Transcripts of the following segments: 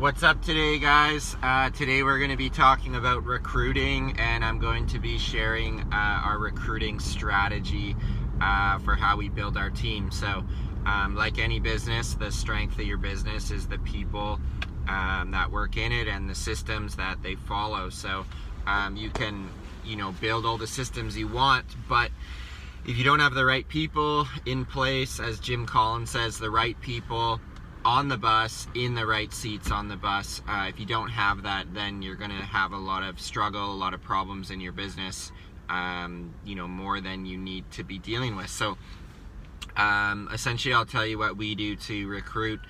What's up today, guys? Today we're going to be talking about recruiting, and I'm going to be sharing our recruiting strategy for how we build our team. So like any business, the strength of your business is the people that work in it and the systems that they follow. So you can build all the systems you want, but if you don't have the right people in place, as Jim Collins says, the right people on the bus, in the right seats on the bus, if you don't have that, then you're going to have a lot of struggle, a lot of problems in your business, more than you need to be dealing with. So essentially, I'll tell you what we do to recruit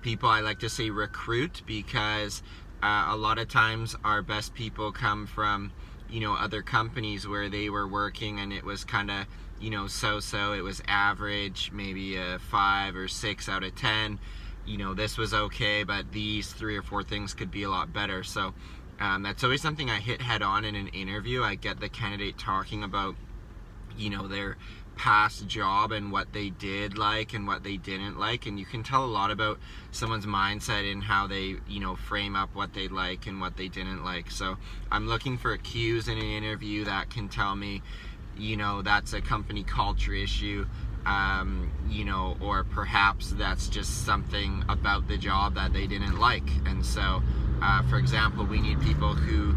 people. I like to say recruit because a lot of times our best people come from other companies where they were working and it was kind of so-so. It was average, maybe a 5 or 6 out of 10. This was okay, but these 3 or 4 things could be a lot better. So that's always something I hit head on in an interview. I get the candidate talking about their past job and what they did like and what they didn't like, and you can tell a lot about someone's mindset and how they frame up what they like and what they didn't like. So I'm looking for cues in an interview that can tell me that's a company culture issue, or perhaps that's just something about the job that they didn't like. And so for example, we need people who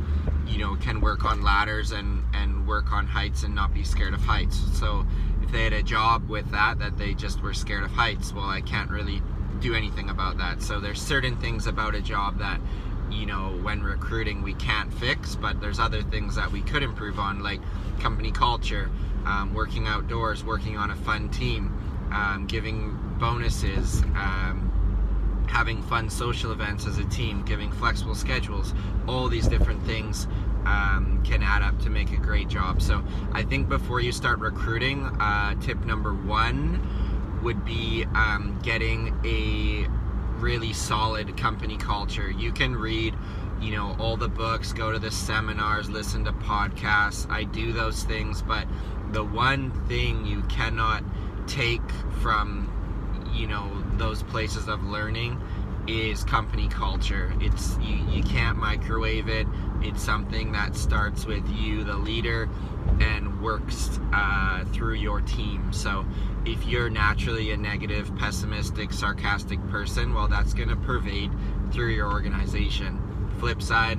can work on ladders and work on heights and not be scared of heights. So if they had a job with that they just were scared of heights, well, I can't really do anything about that. So there's certain things about a job that when recruiting we can't fix, but there's other things that we could improve on, like company culture, working outdoors, working on a fun team, giving bonuses, having fun social events as a team, giving flexible schedules. All these different things can add up to make a great job. So I think before you start recruiting, tip number 1 would be getting a really solid company culture. You can read all the books, go to the seminars, listen to podcasts. I do those things, but the one thing you cannot take from those places of learning is company culture. It's you can't microwave it. It's something that starts with you, the leader, and works through your team. So if you're naturally a negative, pessimistic, sarcastic person, well, that's going to pervade through your organization. Flip side,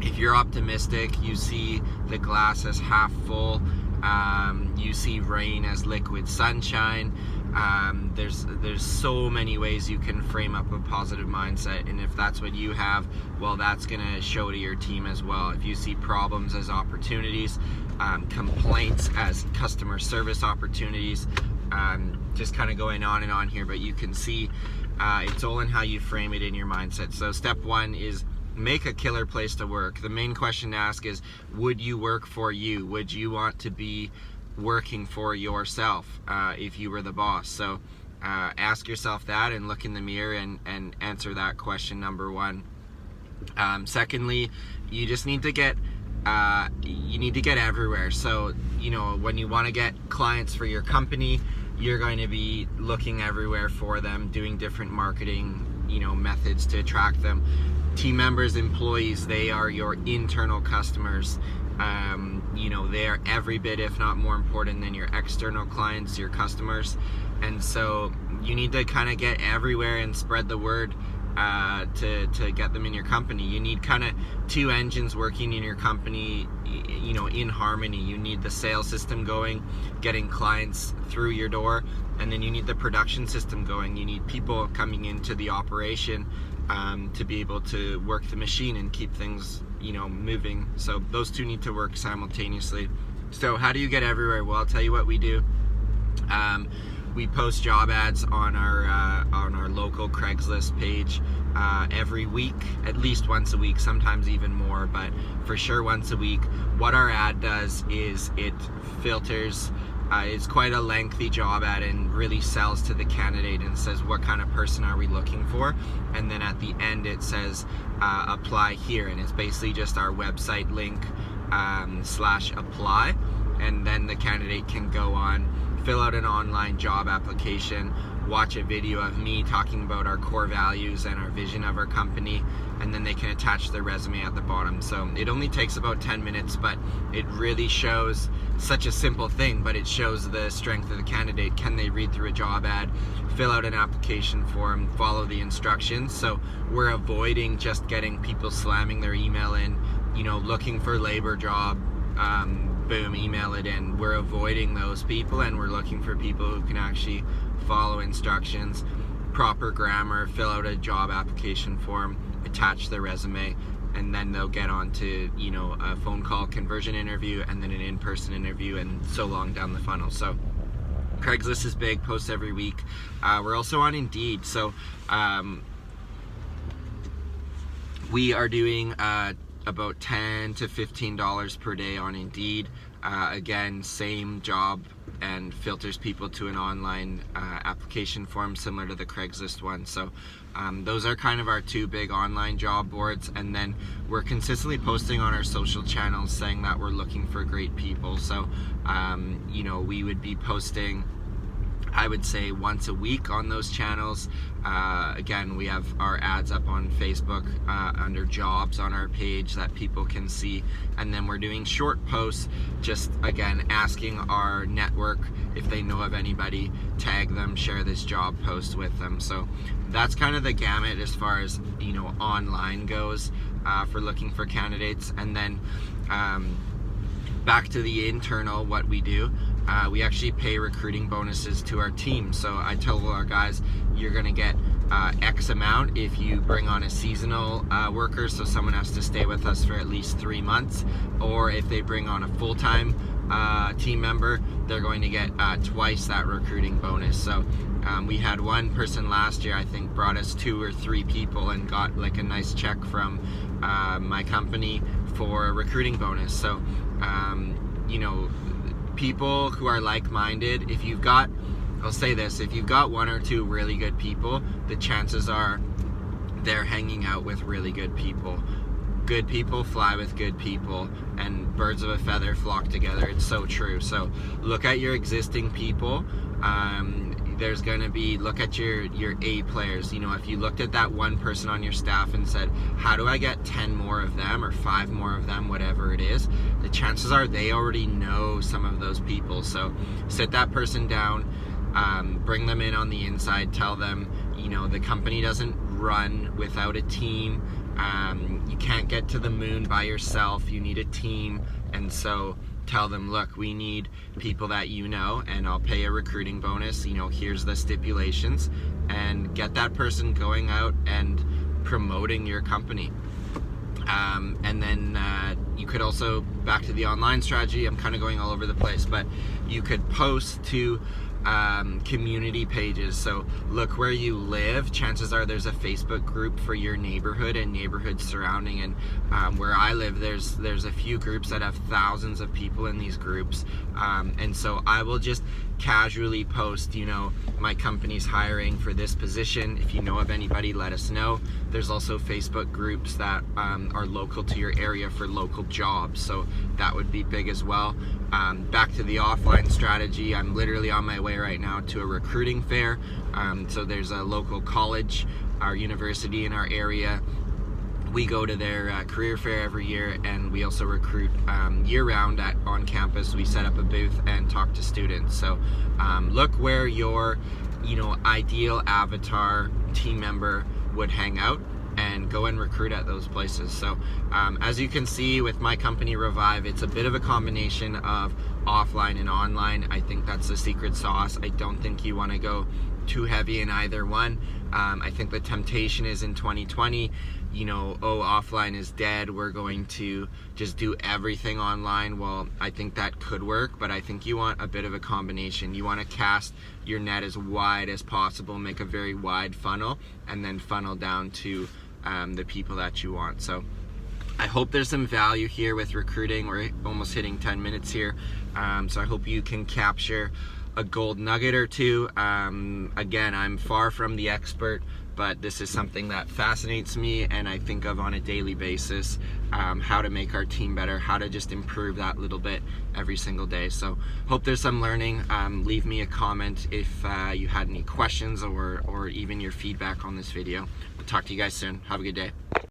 if you're optimistic, you see the glass as half full, you see rain as liquid sunshine. There's so many ways you can frame up a positive mindset, and if that's what you have, well, that's gonna show to your team as well. If you see problems as opportunities, complaints as customer service opportunities, just kind of going on and on here, but you can see it's all in how you frame it in your mindset. So step 1 is make a killer place to work. The main question to ask is, would you work for you? Would you want to be working for yourself if you were the boss? So ask yourself that and look in the mirror and answer that question, number 1. Secondly, you just need to get everywhere. So when you want to get clients for your company, you're going to be looking everywhere for them, doing different marketing methods to attract them. Team members, employees, they are your internal customers. They are every bit, if not more important than your external clients, your customers. And so you need to kind of get everywhere and spread the word to get them in your company. You need kind of 2 engines working in your company, in harmony. You need the sales system going, getting clients through your door, and then you need the production system going. You need people coming into the operation to be able to work the machine and keep things moving. So those 2 need to work simultaneously. So how do you get everywhere? Well, I'll tell you what we do. We post job ads on our local Craigslist page every week, at least once a week, sometimes even more, but for sure once a week. What our ad does is it filters. It's quite a lengthy job ad and really sells to the candidate and says, what kind of person are we looking for? And then at the end it says apply here, and it's basically just our website link /apply, and then the candidate can go on, fill out an online job application, watch a video of me talking about our core values and our vision of our company, and then they can attach their resume at the bottom. So it only takes about 10 minutes, but it really shows such a simple thing, but it shows the strength of the candidate. Can they read through a job ad, fill out an application form, follow the instructions? So we're avoiding just getting people slamming their email in, looking for labor job, boom, email it in. We're avoiding those people, and we're looking for people who can actually follow instructions, proper grammar, fill out a job application form, attach their resume, and then they'll get on to a phone call conversion interview, and then an in-person interview, and so long down the funnel. So Craigslist is big, posts every week. We're also on Indeed, so we are doing about $10 to $15 per day on Indeed. Again, same job, and filters people to an online application form similar to the Craigslist one. So those are kind of our two big online job boards, and then we're consistently posting on our social channels saying that we're looking for great people. So we would be posting, I would say, once a week on those channels. Again, we have our ads up on Facebook under jobs on our page that people can see, and then we're doing short posts, just again asking our network if they know of anybody, tag them, share this job post with them. So that's kind of the gamut as far as online goes for looking for candidates. And then back to the internal, what we do, we actually pay recruiting bonuses to our team. So I tell our guys, you're gonna get X amount if you bring on a seasonal worker, so someone has to stay with us for at least 3 months, or if they bring on a full-time team member, they're going to get twice that recruiting bonus. So we had one person last year, I think, brought us 2 or 3 people and got like a nice check from my company for a recruiting bonus. So people who are like-minded, I'll say this, if you've got 1 or 2 really good people, the chances are they're hanging out with really good people. Good people fly with good people, and birds of a feather flock together. It's so true. So look at your existing people. There's gonna be, look at your A players. If you looked at that one person on your staff and said, how do I get 10 more of them or 5 more of them, whatever it is, the chances are they already know some of those people. So sit that person down, bring them in on the inside, tell them, the company doesn't run without a team. You can't get to the moon by yourself, you need a team. And so tell them, look, we need people that and I'll pay a recruiting bonus, here's the stipulations, and get that person going out and promoting your company. And then you could also, back to the online strategy, I'm kind of going all over the place, but you could post to community pages. So look where you live, chances are there's a Facebook group for your neighborhood and neighborhoods surrounding, and where I live there's a few groups that have thousands of people in these groups, and so I will just casually post, my company's hiring for this position, if you know of anybody, let us know. There's also Facebook groups that are local to your area for local jobs, so that would be big as well. Back to the offline strategy, I'm literally on my way right now to a recruiting fair. So there's a local college, our university in our area. We go to their career fair every year, and we also recruit year-round on campus. We set up a booth and talk to students. So look where your ideal avatar team member would hang out, and go and recruit at those places. So as you can see with my company Revive, it's a bit of a combination of offline and online. I think that's the secret sauce. I don't think you want to go too heavy in either one. I think the temptation is in 2020, offline is dead, we're going to just do everything online. Well, I think that could work, but I think you want a bit of a combination. You want to cast your net as wide as possible, make a very wide funnel, and then funnel down to the people that you want. So I hope there's some value here with recruiting. We're almost hitting 10 minutes here, so I hope you can capture a gold nugget or two. Again, I'm far from the expert. but this is something that fascinates me and I think of on a daily basis, how to make our team better, how to just improve that little bit every single day. So hope there's some learning. Leave me a comment if you had any questions or even your feedback on this video. I'll talk to you guys soon. Have a good day.